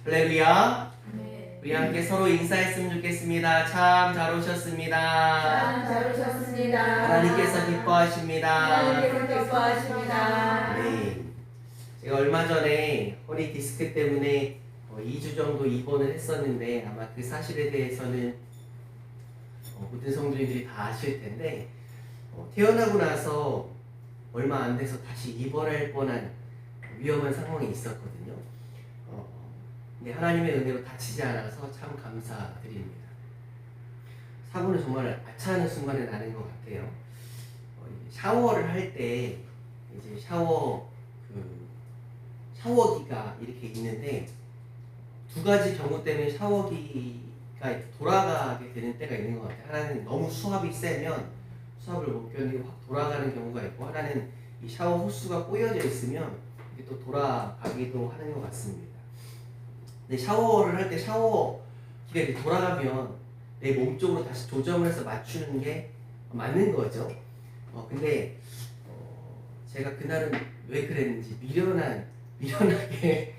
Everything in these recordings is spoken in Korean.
할렐루야. 네. 우리 함께 서로 인사했으면 좋겠습니다. 참 잘 오셨습니다. 참 잘 오셨습니다. 하나님께서 기뻐하십니다. 하나님께서 기뻐하십니다. 네. 제가 얼마 전에 허리 디스크 때문에 2주 정도 입원을 했었는데 아마 그 사실에 대해서는 모든 성도님들이 다 아실 텐데 태어나고 나서 얼마 안 돼서 다시 입원할 뻔한 위험한 상황이 있었거든요. 근데 하나님의 은혜로 다치지 않아서 참 감사드립니다. 사고는 정말 아차하는 순간에 나는 것 같아요. 샤워를 할 때 이제 샤워기가 이렇게 있는데 두 가지 경우 때문에 샤워기가 돌아가게 되는 때가 있는 것 같아요. 하나는 너무 수압이 세면 수압을 못 견디고 확 돌아가는 경우가 있고, 하나는 이 샤워 호스가 꼬여져 있으면 이게 또 돌아가기도 하는 것 같습니다. 근데 샤워를 할 때 샤워기가 이렇게 돌아가면 내 몸 쪽으로 다시 조정을 해서 맞추는 게 맞는 거죠. 근데 제가 그날은 왜 그랬는지 미련하게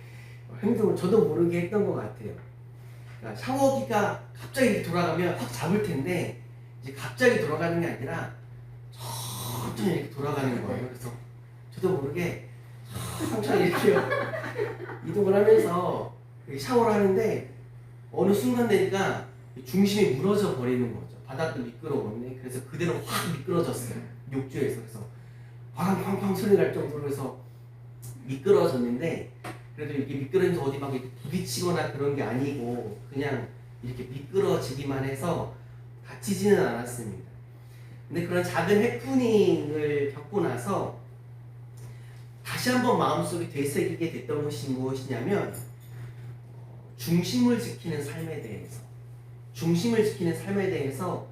행동을 저도 모르게 했던 것 같아요. 그러니까 샤워기가 갑자기 이렇게 돌아가면 확 잡을 텐데 이제 갑자기 돌아가는 게 아니라 천천히 이렇게 돌아가는 거예요. 그래서 저도 모르게 천천히 이렇게 이동을 하면서 샤워를 하는데 어느 순간 되니까 중심이 무너져 버리는 거죠. 바닥도 미끄러웠네. 그래서 그대로 확 미끄러졌어요. 욕조에서. 그래서 팡팡팡 소리 날 정도로 해서 미끄러졌는데, 그래도 이렇게 미끄러져서 어디 막 이렇게 부딪히거나 그런 게 아니고 그냥 이렇게 미끄러지기만 해서 다치지는 않았습니다. 근데 그런 작은 해프닝을 겪고 나서 다시 한번 마음속에 되새기게 됐던 것이 무엇이냐면 중심을 지키는 삶에 대해서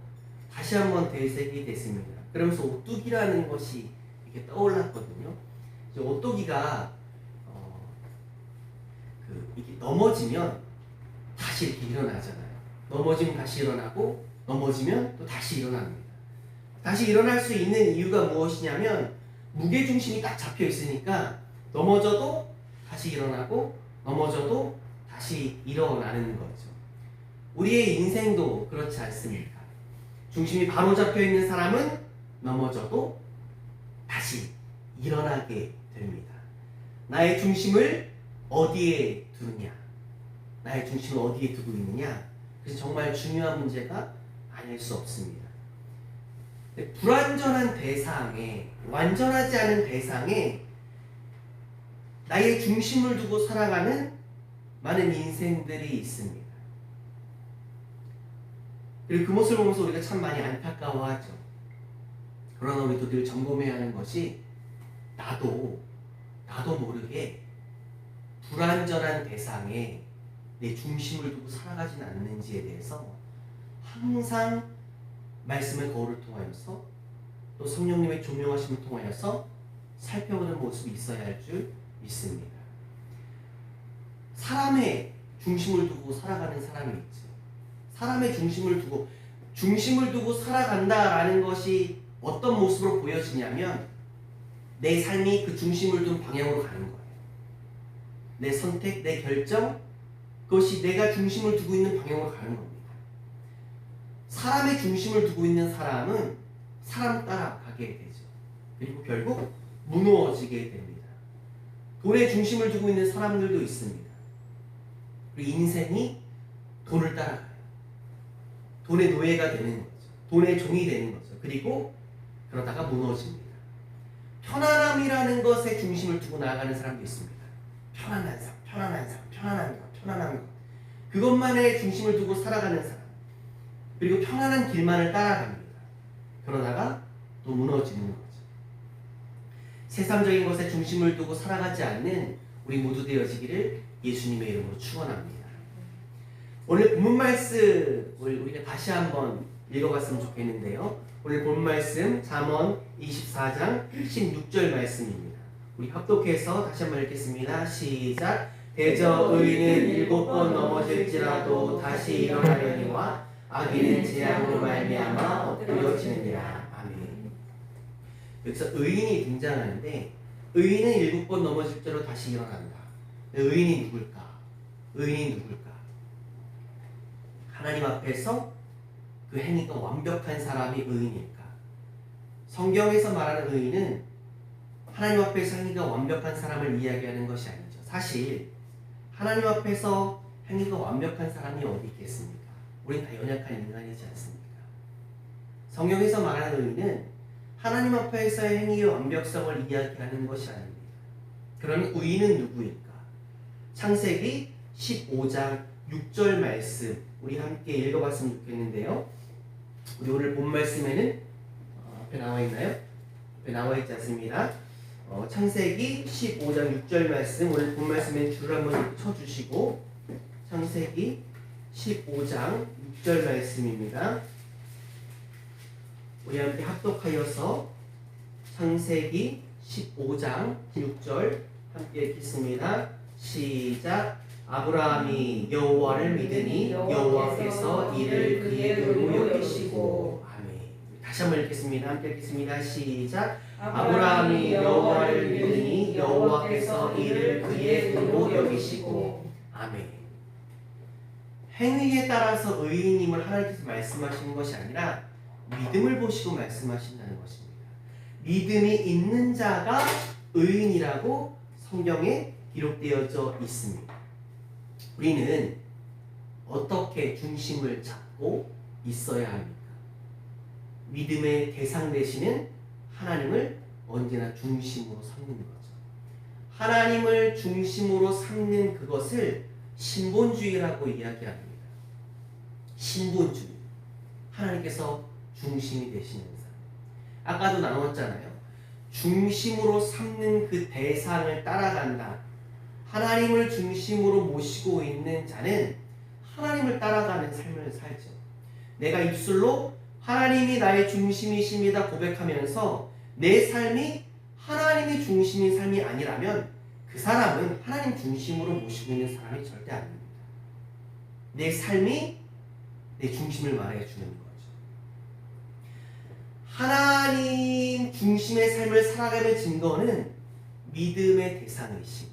다시 한번 되새기게 됐습니다. 그러면서 오뚜기라는 것이 이렇게 떠올랐거든요. 이제 오뚜기가 이렇게 넘어지면 다시 이렇게 일어나잖아요. 넘어지면 다시 일어나고 넘어지면 또 다시 일어납니다. 다시 일어날 수 있는 이유가 무엇이냐면 무게중심이 딱 잡혀 있으니까 넘어져도 다시 일어나고 넘어져도 다시 일어나는 거죠. 우리의 인생도 그렇지 않습니까? 중심이 바로 잡혀 있는 사람은 넘어져도 다시 일어나게 됩니다. 나의 중심을 어디에 두느냐? 나의 중심을 어디에 두고 있느냐? 그래서 정말 중요한 문제가 아닐 수 없습니다. 불완전한 대상에, 완전하지 않은 대상에 나의 중심을 두고 살아가는 많은 인생들이 있습니다. 그리고 그 모습을 보면서 우리가 참 많이 안타까워하죠. 그러나 우리도 늘 점검해야 하는 것이 나도 모르게 불완전한 대상에 내 중심을 두고 살아가지는 않는지에 대해서 항상 말씀의 거울을 통하여서 또 성령님의 조명하심을 통하여서 살펴보는 모습이 있어야 할 줄 믿습니다. 사람의 중심을 두고 살아가는 사람이 있죠. 사람의 중심을 두고 살아간다라는 것이 어떤 모습으로 보여지냐면 내 삶이 그 중심을 둔 방향으로 가는 거예요. 내 선택, 내 결정, 그것이 내가 중심을 두고 있는 방향으로 가는 겁니다. 사람의 중심을 두고 있는 사람은 사람 따라가게 되죠. 그리고 결국 무너지게 됩니다. 돈의 중심을 두고 있는 사람들도 있습니다. 그리고 인생이 돈을 따라가요. 돈의 노예가 되는 거죠. 돈의 종이 되는 거죠. 그리고 그러다가 무너집니다. 편안함이라는 것에 중심을 두고 나아가는 사람도 있습니다. 편안한 것. 그것만에 중심을 두고 살아가는 사람. 그리고 편안한 길만을 따라갑니다. 그러다가 또 무너지는 거죠. 세상적인 것에 중심을 두고 살아가지 않는 우리 모두 되어지기를 예수님의 이름으로 축원합니다. 오늘 본문 말씀을 우리가 다시 한번 읽어봤으면 좋겠는데요. 오늘 본문 말씀 잠언 24장 16절 말씀입니다. 우리 합독해서 다시 한번 읽겠습니다. 시작. 대저 의인은 7번 넘어질지라도 다시 일어나려니와 악인은 재앙으로 말미암아 엎드려지느니라. 아멘. 여기서 의인이 등장하는데 의인은 7번 넘어질지라도 다시 일어난다. 의인이 누굴까? 의인이 누굴까? 하나님 앞에서 그 행위가 완벽한 사람이 의인일까? 성경에서 말하는 의인은 하나님 앞에서 행위가 완벽한 사람을 이야기하는 것이 아니죠. 사실 하나님 앞에서 행위가 완벽한 사람이 어디 있겠습니까? 우린 다 연약한 인간이지 않습니까? 성경에서 말하는 의인은 하나님 앞에서의 행위의 완벽성을 이야기하는 것이 아닙니다. 그럼 의인은 누구일까? 창세기 15장 6절 말씀 우리 함께 읽어봤으면 좋겠는데요. 우리 오늘 본 말씀에는 앞에 나와 있나요? 앞에 나와 있지 않습니다. 창세기 15장 6절 말씀 오늘 본 말씀에 줄을 한번 쳐주시고 창세기 15장 6절 말씀입니다. 우리 함께 합독하여서 창세기 15장 6절 함께 읽겠습니다. 시작. 아브라함이 여호와를 믿으니 여호와께서 이를 그의 의로 여기시고. 아멘. 다시 한번 읽겠습니다. 함께 읽겠습니다. 시작. 아브라함이 여호와를 믿으니 여호와께서 이를 그의 의로 여기시고. 아멘. 행위에 따라서 의인임을 하나님께서 말씀하시는 것이 아니라 믿음을 보시고 말씀하신다는 것입니다. 믿음이 있는 자가 의인이라고 성경에 기록되어져 있습니다. 우리는 어떻게 중심을 잡고 있어야 합니까? 믿음의 대상 되시는 하나님을 언제나 중심으로 삼는 거죠. 하나님을 중심으로 삼는 그것을 신본주의라고 이야기합니다. 신본주의. 하나님께서 중심이 되시는 삶. 아까도 나눴잖아요. 중심으로 삼는 그 대상을 따라간다. 하나님을 중심으로 모시고 있는 자는 하나님을 따라가는 삶을 살죠. 내가 입술로 하나님이 나의 중심이십니다 고백하면서 내 삶이 하나님이 중심인 삶이 아니라면 그 사람은 하나님 중심으로 모시고 있는 사람이 절대 아닙니다. 내 삶이 내 중심을 말해주는 거죠. 하나님 중심의 삶을 살아가는 증거는 믿음의 대상이신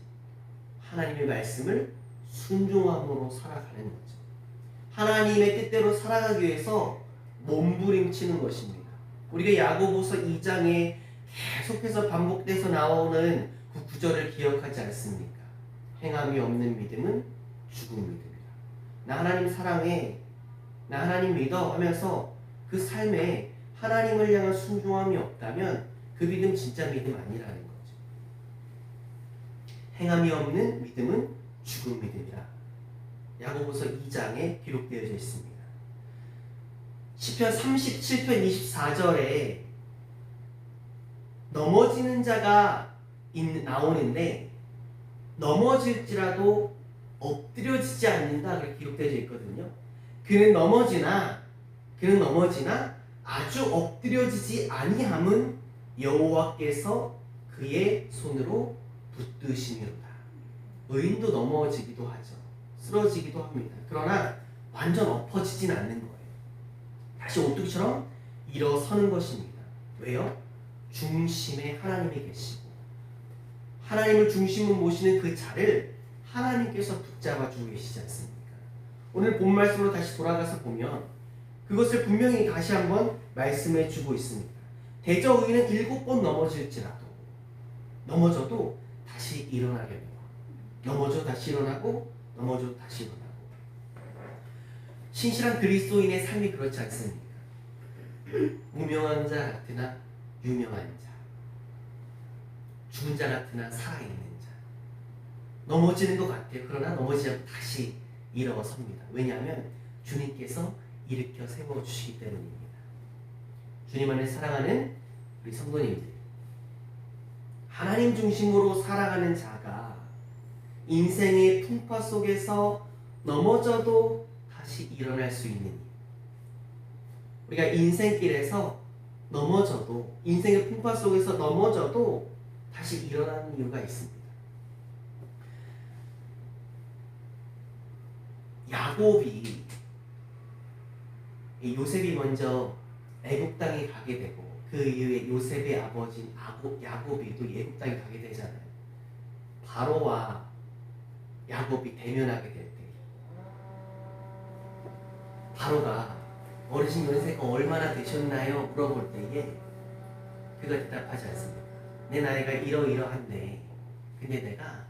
하나님의 말씀을 순종함으로 살아가는 거죠. 하나님의 뜻대로 살아가기 위해서 몸부림치는 것입니다. 우리가 야고보서 2장에 계속해서 반복돼서 나오는 그 구절을 기억하지 않습니까? 행함이 없는 믿음은 죽은 믿음이다. 나 하나님 사랑해, 나 하나님 믿어 하면서 그 삶에 하나님을 향한 순종함이 없다면 그 믿음 진짜 믿음 아니라는 거죠. 행함이 없는 믿음은 죽은 믿음이라 야고보서 2장에 기록되어져 있습니다. 시편 37편 24절에 넘어지는 자가 나오는데 넘어질지라도 엎드려지지 않는다 그렇게 기록되어져 있거든요. 그는 넘어지나 아주 엎드려지지 아니함은 여호와께서 그의 손으로 붙드시미로다. 의인도 넘어지기도 하죠. 쓰러지기도 합니다. 그러나 완전 엎어지진 않는 거예요. 다시 오뚜기처럼 일어서는 것입니다. 왜요? 중심에 하나님이 계시고 하나님을 중심으로 모시는 그 자를 하나님께서 붙잡아주고 계시지 않습니까? 오늘 본 말씀으로 다시 돌아가서 보면 그것을 분명히 다시 한번 말씀해 주고 있습니다. 대저 의인은 7번 넘어질지라도 넘어져도 다시 일어나려니와 넘어져 다시 일어나고 넘어져 다시 일어나고 신실한 그리스도인의 삶이 그렇지 않습니까? 무명한 자 같으나 유명한 자, 죽은 자 같으나 살아있는 자, 넘어지는 것 같아요. 그러나 넘어지지 않고 다시 일어섭니다. 왜냐하면 주님께서 일으켜 세워주시기 때문입니다. 주님 안에 사랑하는 우리 성도님들, 하나님 중심으로 살아가는 자가 인생의 풍파 속에서 넘어져도 다시 일어날 수 있는, 우리가 인생길에서 넘어져도, 인생의 풍파 속에서 넘어져도 다시 일어나는 이유가 있습니다. 야곱이, 요셉이 먼저 애굽 땅에 가게 되고 그 이후에 요셉의 아버지인 야곱이 또 애굽 땅에 가게 되잖아요. 바로와 야곱이 대면하게 될 때, 바로가 어르신 연세가 얼마나 되셨나요? 물어볼 때에 그가 대답하지 않습니다. 내 나이가 이러이러한데 근데 내가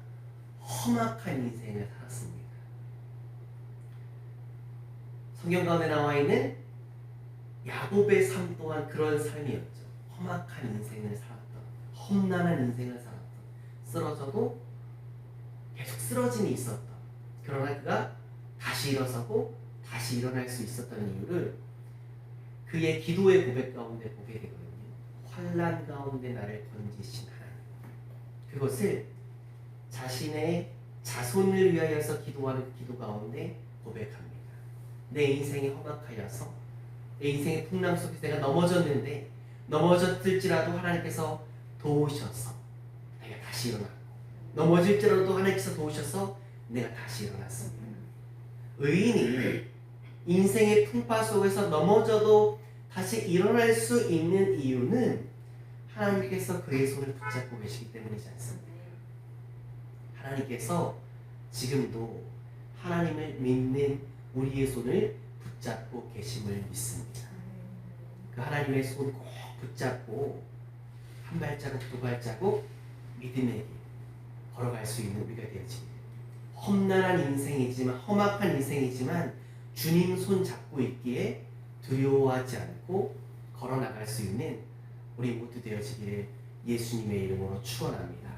험악한 인생을 살았습니다. 성경 가운데 나와 있는 야곱의 삶 또한 그런 삶이었죠. 험악한 인생을 살았던, 험난한 인생을 살았던, 쓰러져도 계속 쓰러짐이 있었던, 그러나 그가 다시 일어서고 다시 일어날 수 있었던 이유를 그의 기도의 고백 가운데 보게 되거든요. 환난 가운데 나를 건지신 하나님, 그것을 자신의 자손을 위하여서 기도하는 그 기도 가운데 고백합니다. 내 인생이 험악하여서 내 인생의 풍랑 속에서 내가 넘어졌는데 넘어졌을지라도 하나님께서 도우셔서 내가 다시 일어났고, 넘어질지라도 하나님께서 도우셔서 내가 다시 일어났습니다. 의인이 인생의 풍파 속에서 넘어져도 다시 일어날 수 있는 이유는 하나님께서 그의 손을 붙잡고 계시기 때문이지 않습니까? 하나님께서 지금도 하나님을 믿는 우리의 손을 붙잡고 계심을 믿습니다. 그 하나님의 손 꼭 붙잡고 한 발자국 두 발자국 믿음의 길 걸어갈 수 있는 우리가 되어집니다. 험난한 인생이지만, 험악한 인생이지만 주님 손 잡고 있기에 두려워하지 않고 걸어나갈 수 있는 우리 모두 되어지기를 예수님의 이름으로 축원합니다.